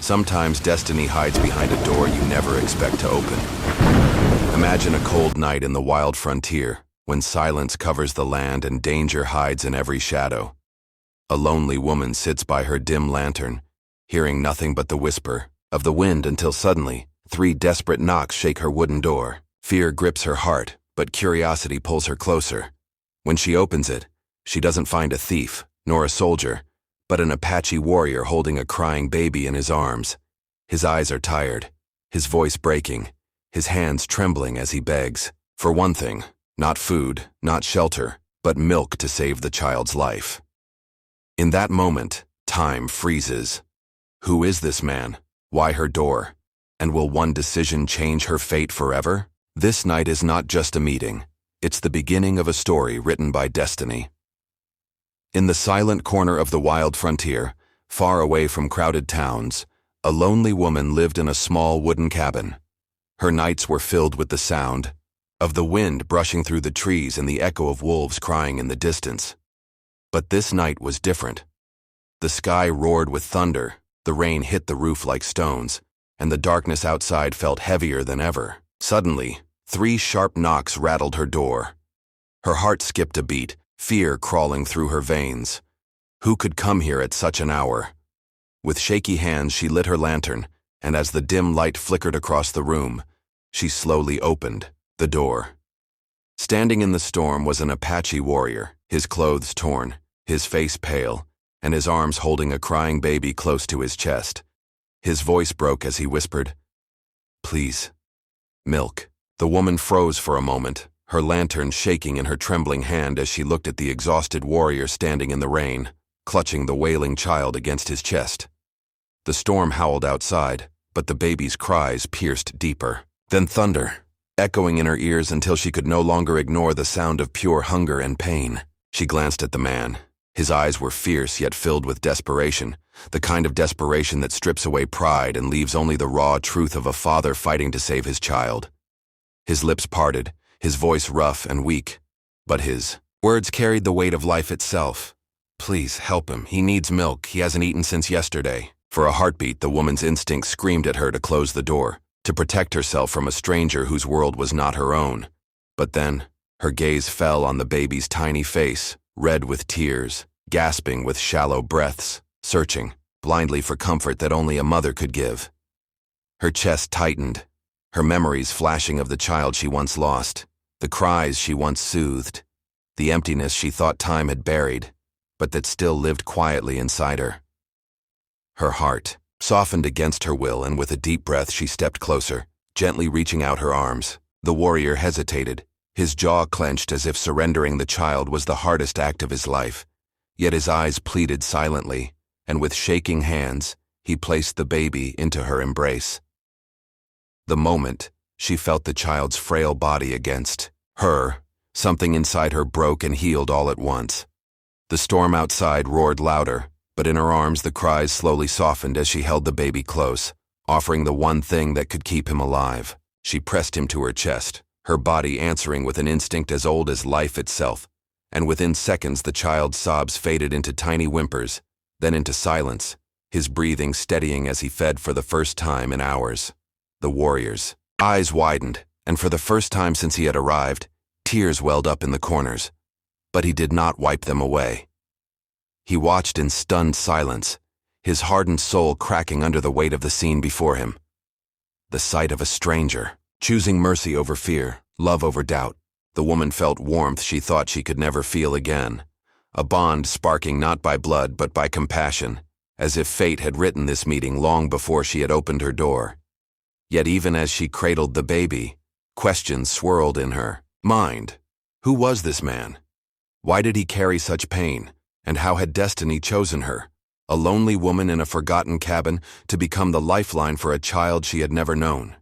Sometimes destiny hides behind a door you never expect to open. Imagine a cold night in the wild frontier, when silence covers the land and danger hides in every shadow. A lonely woman sits by her dim lantern, hearing nothing but the whisper of the wind until suddenly, 3 desperate knocks shake her wooden door. Fear grips her heart, but curiosity pulls her closer. When she opens it, she doesn't find a thief, nor a soldier, but an Apache warrior holding a crying baby in his arms. His eyes are tired, his voice breaking, his hands trembling as he begs. For one thing, not food, not shelter, but milk to save the child's life. In that moment, time freezes. Who is this man? Why her door? And will one decision change her fate forever? This night is not just a meeting. It's the beginning of a story written by destiny. In the silent corner of the wild frontier, far away from crowded towns, a lonely woman lived in a small wooden cabin. Her nights were filled with the sound of the wind brushing through the trees and the echo of wolves crying in the distance. But this night was different. The sky roared with thunder, the rain hit the roof like stones, and the darkness outside felt heavier than ever. Suddenly, 3 sharp knocks rattled her door. Her heart skipped a beat, fear crawling through her veins. Who could come here at such an hour? With shaky hands she lit her lantern, and as the dim light flickered across the room, she slowly opened the door. Standing in the storm was an Apache warrior, his clothes torn, his face pale, and his arms holding a crying baby close to his chest. His voice broke as he whispered, "Please, milk." The woman froze for a moment, her lantern shaking in her trembling hand as she looked at the exhausted warrior standing in the rain, clutching the wailing child against his chest. The storm howled outside, but the baby's cries pierced deeper. Then thunder, echoing in her ears until she could no longer ignore the sound of pure hunger and pain. She glanced at the man. His eyes were fierce yet filled with desperation, the kind of desperation that strips away pride and leaves only the raw truth of a father fighting to save his child. His lips parted, his voice rough and weak, but his words carried the weight of life itself. "Please help him. He needs milk. He hasn't eaten since yesterday." For a heartbeat, the woman's instinct screamed at her to close the door, to protect herself from a stranger whose world was not her own. But then, her gaze fell on the baby's tiny face, red with tears, gasping with shallow breaths, searching blindly for comfort that only a mother could give. Her chest tightened, her memories flashing of the child she once lost, the cries she once soothed, the emptiness she thought time had buried, but that still lived quietly inside her. Her heart softened against her will, and with a deep breath she stepped closer, gently reaching out her arms. The warrior hesitated, his jaw clenched as if surrendering the child was the hardest act of his life. Yet his eyes pleaded silently, and with shaking hands, he placed the baby into her embrace. The moment, she felt the child's frail body against her, something inside her broke and healed all at once. The storm outside roared louder, but in her arms the cries slowly softened as she held the baby close, offering the one thing that could keep him alive. She pressed him to her chest, her body answering with an instinct as old as life itself, and within seconds the child's sobs faded into tiny whimpers, then into silence, his breathing steadying as he fed for the first time in hours. The warrior's eyes widened, and for the first time since he had arrived, tears welled up in the corners. But he did not wipe them away. He watched in stunned silence, his hardened soul cracking under the weight of the scene before him. The sight of a stranger, choosing mercy over fear, love over doubt. The woman felt warmth she thought she could never feel again, a bond sparking not by blood but by compassion, as if fate had written this meeting long before she had opened her door. Yet even as she cradled the baby, questions swirled in her mind. Who was this man? Why did he carry such pain? And how had destiny chosen her, a lonely woman in a forgotten cabin, to become the lifeline for a child she had never known?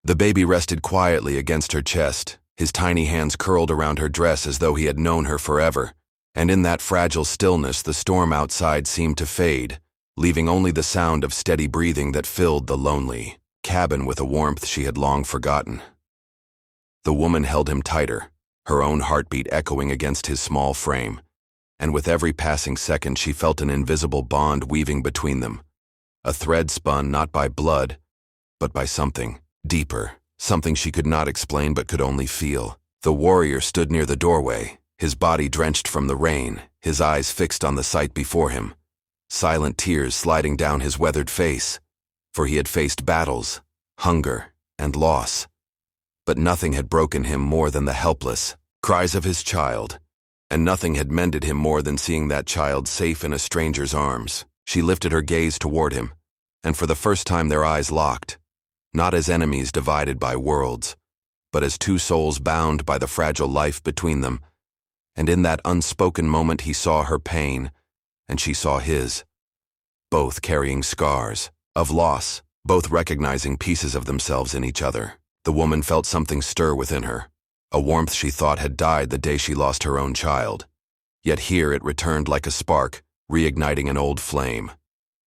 The baby rested quietly against her chest, his tiny hands curled around her dress as though he had known her forever. And in that fragile stillness the storm outside seemed to fade, leaving only the sound of steady breathing that filled the lonely cabin with a warmth she had long forgotten. The woman held him tighter, her own heartbeat echoing against his small frame, and with every passing second she felt an invisible bond weaving between them, a thread spun not by blood, but by something deeper, something she could not explain but could only feel. The warrior stood near the doorway, his body drenched from the rain, his eyes fixed on the sight before him, silent tears sliding down his weathered face, for he had faced battles, hunger, and loss. But nothing had broken him more than the helpless cries of his child, and nothing had mended him more than seeing that child safe in a stranger's arms. She lifted her gaze toward him, and for the first time their eyes locked, not as enemies divided by worlds, but as two souls bound by the fragile life between them. And in that unspoken moment he saw her pain, and she saw his, both carrying scars of loss, both recognizing pieces of themselves in each other. The woman felt something stir within her, a warmth she thought had died the day she lost her own child. Yet here it returned like a spark, reigniting an old flame,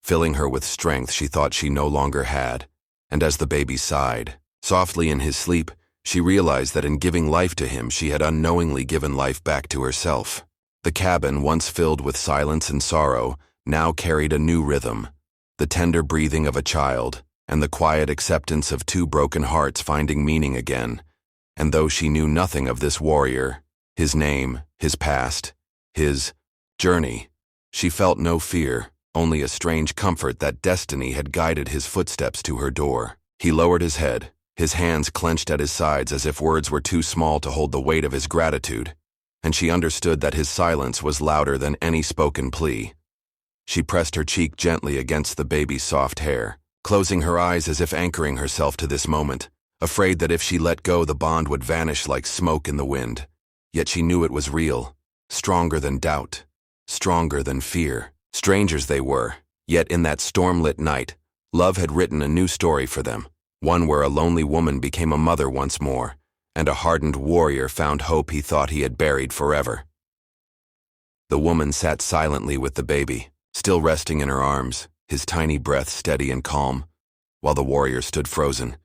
filling her with strength she thought she no longer had. And as the baby sighed softly in his sleep, she realized that in giving life to him she had unknowingly given life back to herself. The cabin, once filled with silence and sorrow, now carried a new rhythm, the tender breathing of a child, and the quiet acceptance of two broken hearts finding meaning again. And though she knew nothing of this warrior, his name, his past, his journey, she felt no fear, only a strange comfort that destiny had guided his footsteps to her door. He lowered his head, his hands clenched at his sides as if words were too small to hold the weight of his gratitude, and she understood that his silence was louder than any spoken plea. She pressed her cheek gently against the baby's soft hair, closing her eyes as if anchoring herself to this moment, afraid that if she let go the bond would vanish like smoke in the wind. Yet she knew it was real, stronger than doubt, stronger than fear. Strangers they were, yet in that storm-lit night, love had written a new story for them, one where a lonely woman became a mother once more, and a hardened warrior found hope he thought he had buried forever. The woman sat silently with the baby, still resting in her arms, his tiny breath steady and calm, while the warrior stood frozen,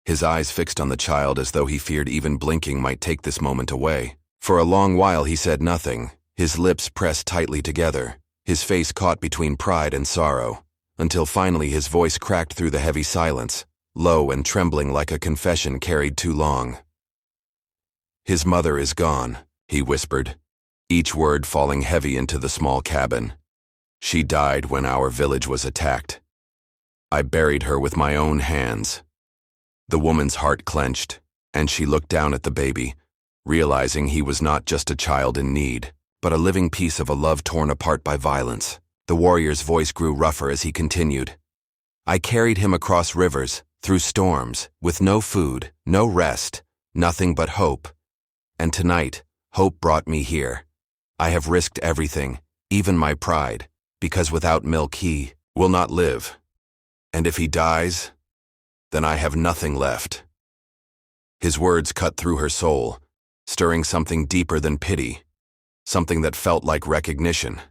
his eyes fixed on the child as though he feared even blinking might take this moment away. For a long while he said nothing, his lips pressed tightly together, his face caught between pride and sorrow, until finally his voice cracked through the heavy silence, low and trembling like a confession carried too long. "His mother is gone," he whispered, each word falling heavy into the small cabin. "She died when our village was attacked. I buried her with my own hands." The woman's heart clenched, and she looked down at the baby, realizing he was not just a child in need, but a living piece of a love torn apart by violence. The warrior's voice grew rougher as he continued. "I carried him across rivers, through storms, with no food, no rest, nothing but hope. And tonight, hope brought me here. I have risked everything, even my pride, because without milk he will not live. And if he dies, then I have nothing left." His words cut through her soul, stirring something deeper than pity, something that felt like recognition,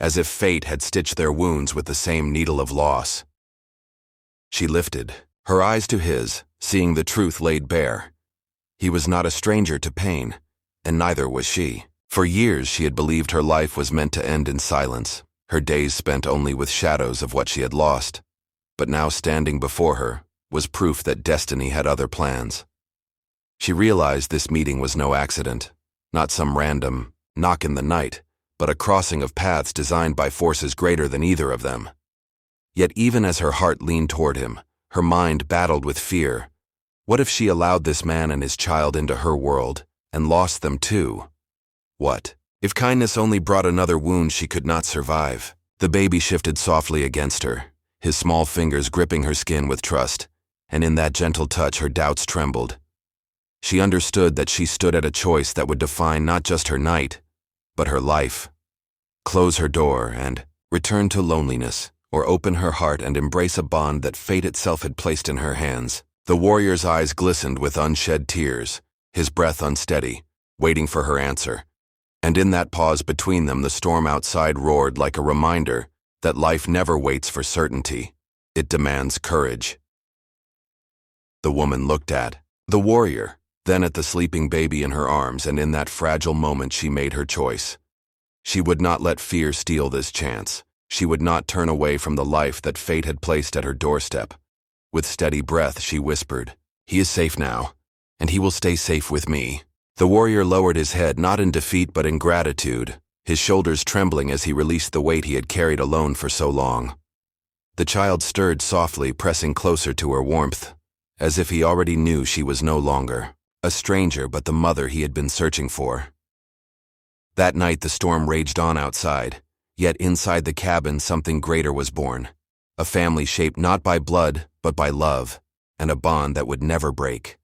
as if fate had stitched their wounds with the same needle of loss. She lifted her eyes to his, seeing the truth laid bare. He was not a stranger to pain, and neither was she. For years she had believed her life was meant to end in silence, her days spent only with shadows of what she had lost. But now standing before her was proof that destiny had other plans. She realized this meeting was no accident, not some random knock in the night, but a crossing of paths designed by forces greater than either of them. Yet even as her heart leaned toward him, her mind battled with fear. What if she allowed this man and his child into her world, and lost them too? What if kindness only brought another wound she could not survive? The baby shifted softly against her, his small fingers gripping her skin with trust, and in that gentle touch her doubts trembled. She understood that she stood at a choice that would define not just her night, but her life. Close her door and return to loneliness, or open her heart and embrace a bond that fate itself had placed in her hands. The warrior's eyes glistened with unshed tears, his breath unsteady, waiting for her answer. And in that pause between them the storm outside roared like a reminder that life never waits for certainty. It demands courage. The woman looked at the warrior, then at the sleeping baby in her arms, and in that fragile moment she made her choice. She would not let fear steal this chance. She would not turn away from the life that fate had placed at her doorstep. With steady breath, she whispered, "He is safe now, and he will stay safe with me." The warrior lowered his head, not in defeat but in gratitude, his shoulders trembling as he released the weight he had carried alone for so long. The child stirred softly, pressing closer to her warmth, as if he already knew she was no longer a stranger but the mother he had been searching for. That night the storm raged on outside, yet inside the cabin something greater was born, a family shaped not by blood but by love, and a bond that would never break.